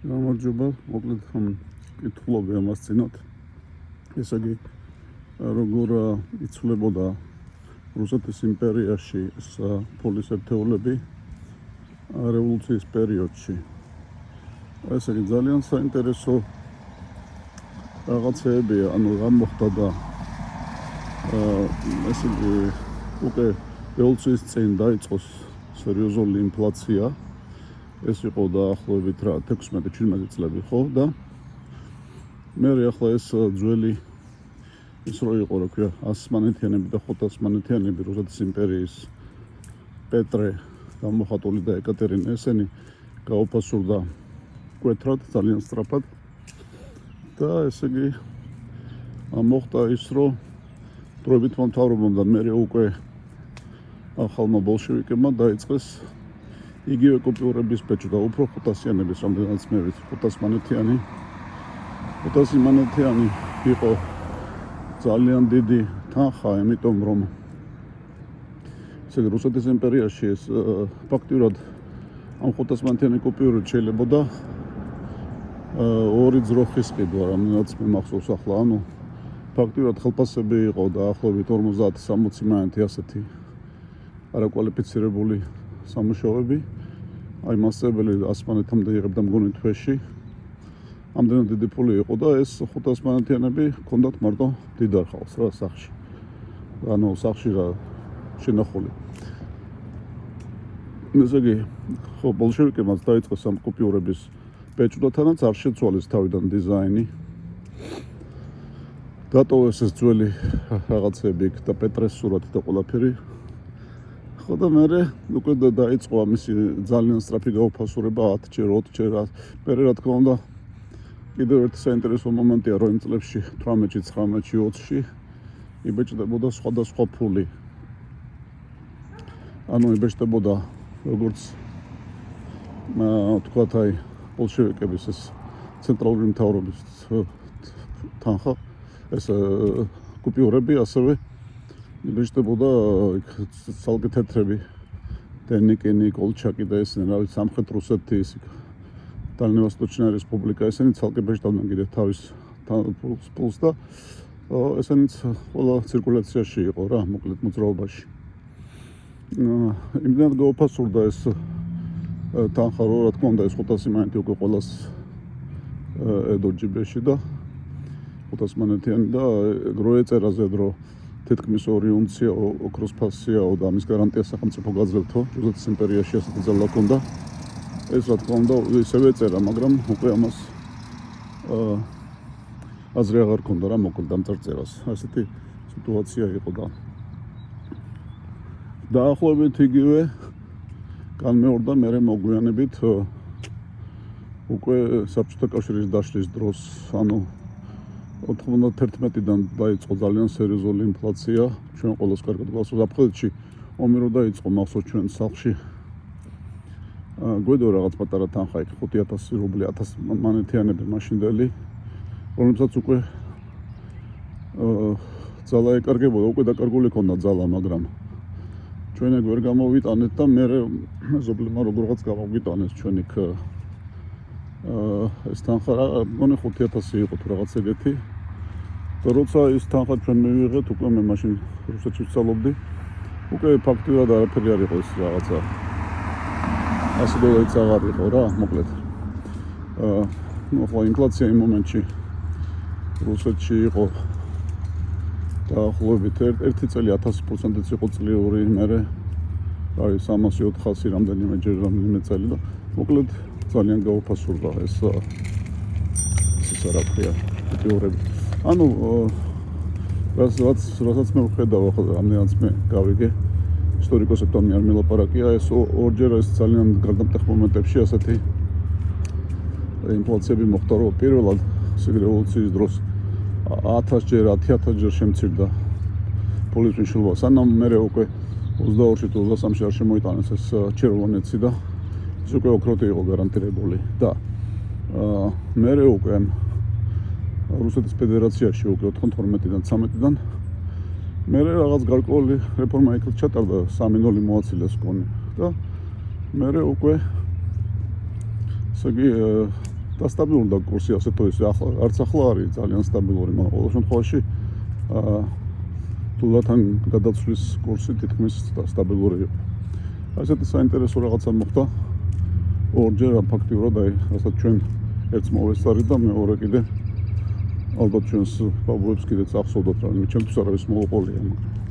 გამარჯობა, მოკლედ კითხულობი ამას წინათ. ესე იგი, როგორ იცვლებოდა რუსეთის იმპერიაში ფულის ერთეულები რევოლუციის პერიოდში. ესე იგი, ძალიან საინტერესო რაღაცეებია, გამოხდა და ესე იგი, უკვე რევოლუციის წინ დაიწყო სერიოზული ინფლაცია. ეს იყო დაახლოებით 16-17 წლები, ხო? და მე ახლა ეს ძველი ის რო იყო, რა ქვია, ასმანეთიანები და ხუთასმანეთიანები რუსეთის იმპერიის პეტრე გამოხატული და ეკატერინე ესენი გაუფასურდა კვეთრად, ძალიან სწრაფად. და ესე იგი მოხდა ის, რომ დროებითმა მთავრობამ და მე უკვე ახალმა ბოლშევიკებმა დაიწყეს იგივე კუპიურების ბეჭდა, უფრო ხუთასიანების, რამდენიც მე ვიცი, ხუთასიმანეთიანი იყო ძალიან დიდი თანხა, იმიტომ რომ ესე რუსეთის იმპერიაში ეს ფაქტურად ამ ხუთასმანეთიანი კუპიურით შეიძლებოდა ორი ძროხის ყიდვა, რამდენიც მე მახსოვს ახლა, ანუ ფაქტურად ხელფასები იყო დაახლოებით 50-60 მანეთი ასეთი არაკვალიფიცირებული სამუშაოები. აი მასწავლებელი ასმანეთამდე იღებდა მგონი თვეში. ამდენად დიდი ფული იყო და ეს ხუთასმანეთიანები ჰქონდათ მარტო დიდარ ხალხს რა სახში. ანუ სახში რა შენახული. ესე იგი, ხო ბოლშევიკებმა დაიწყეს ამ კუპიურების ბეჭდათანაც არ შეცვალეს თავიდან დიზაინი. დატოვეს ეს ძველი რაღაცები და პეტრეს სურათი და ყველაფერი. ხო და მე უკვე დაიწყო ამისი ძალიან სწრაფი გაუფასურება 10-ჯერ, 20-ჯერ. მე რა თქმა უნდა კიდევ ერთი საინტერესო მომენტია, რომ იმ წლებში 18-ში, 19-ში, 20-ში იბეჭდებოდა სხვადასხვა ფული. ანუ იბეჭდებოდა როგორც თქვათ აი ბოლშევიკების ეს ცენტრალური მთავრობის თანხა, ეს კუპიურები, ასევე იბეჭდებოდა ცალკე თეთრები, დენიკინი, კოლჩაკი და ესენი, რა ვიცი, სამხრეთ რუსეთის დალნევოსტოჩნია რესპუბლიკა, ესენი ცალკე ბეჭდავდნენ კიდევ თავის ფულს და ესენიც ყველა ცირკულაციაში იყო რა, მოკლედ მოძრაობაში. იმდენად გაუფასურდა ეს თანხა, რომ რა თქმა უნდა ეს 500 მანეთი უკვე ყველას ედო ჯიბეში და 500 მანეთიანი და რო ეწერა ზედ რომ თითქმის 2 უნცია ოქროს ფასიაო და ამის გარანტია სახელმწიფო გაძლევთო რუსეთის იმპერიაში ასეთი ძალა ჰქონდა. ეს რა თქმა უნდა ისევე ეწერა, მაგრამ უკვე ამას აზრი აღარ ჰქონდა რა, მოკლედ ამ წარწერას. ასეთი სიტუაცია იყო და დაახლოებით იგივე განმეორდა მერე მოგვიანებით უკვე საბჭოთა კავშირის დაშლის დროს, ანუ 91-დან დაიწყო ძალიან სერიოზული ინფლაცია. ჩვენ ყოველს კარგად გვახსოვს, აფხაზეთში ომი რო დაიწყო, მახსოვს ჩვენ სახლში გვედო რაღაც პატარა თანხა იქ 5000 რუბლი, 1000 მანეთიანები მაშინდელი, რომელსაც უკვე ძალა ეკარგებოდა, უკვე დაკარგული ქონდა ძალა, მაგრამ ჩვენ ეგ ვერ გამოვიტანეთ და მე ზობლებმა როგორღაც გამოვიტანეს ჩვენ იქ ეს თანხა, მგონი 5000 იყო თუ რაღაც ეგეთი. და როცა ის თანხა ჩვენ მივიღეთ, უკვე მე მაშინ რუსეთში ვსწავლობდი, უკვე ფაქტურად არაფერი არ იყო ეს რაღაცა. $100 აღარ იყო რა, მოკლედ. ახლა ინფლაცია იმ მომენტში რუსეთში იყო დაახლოებით 1 წელი 1000%-იც იყო წლიური, მერე არის 300-400 რამდენიმეჯერ რამდენიმე წელი და მოკლედ ძალიან გაუფასურდა ეს რა ქვია, კუპიურები. ანუ რასაც მე ვხედავ ახლა, რამდენიც მე გავიგე, ისტორიკოსებთან მე არ მელაპარაკია, ეს ორჯერ ეს ძალიან გარდამტეხ მომენტებში ასეთი ინფლაციები მოხდა, რომ პირველად რევოლუციის დროს 1000-ჯერ, 10000-ჯერ შემცირდა ფულის მნიშვნელობა. სანამ მე უკვე 22-ში თუ 23-ში არ შემოიტანეს ეს ჩერვონეცი და ის უკვე ოქროთი იყო გარანტირებული და მე უკვე რუსეთის ფედერაციაში უკვე 92-დან 13-დან მე რაღაც გარკვეული რეფორმა იქ ჩატარდა, 3-0 მოაწილეს კონი და მე უკვე ესე იგი და სტაბილურდა კურსი ასე თუ ისე ახლა არც ახლა არის ძალიან სტაბილური, მაგრამ ყოველ შემთხვევაში თულათან გადაცვლის კურსი თითქმის სტაბილური იყო. ასეთი საინტერესო რაღაცა მოხდა ორჯერ ფაქტიურად, აი, რასაც ჩვენ ერთს მოვესწარით და მეორე კიდე ალბათ ჩვენს ბაბუებს კიდეც ახსოვდათ, რა, ჩემთვის არავის მოუყოლია, მაგრამ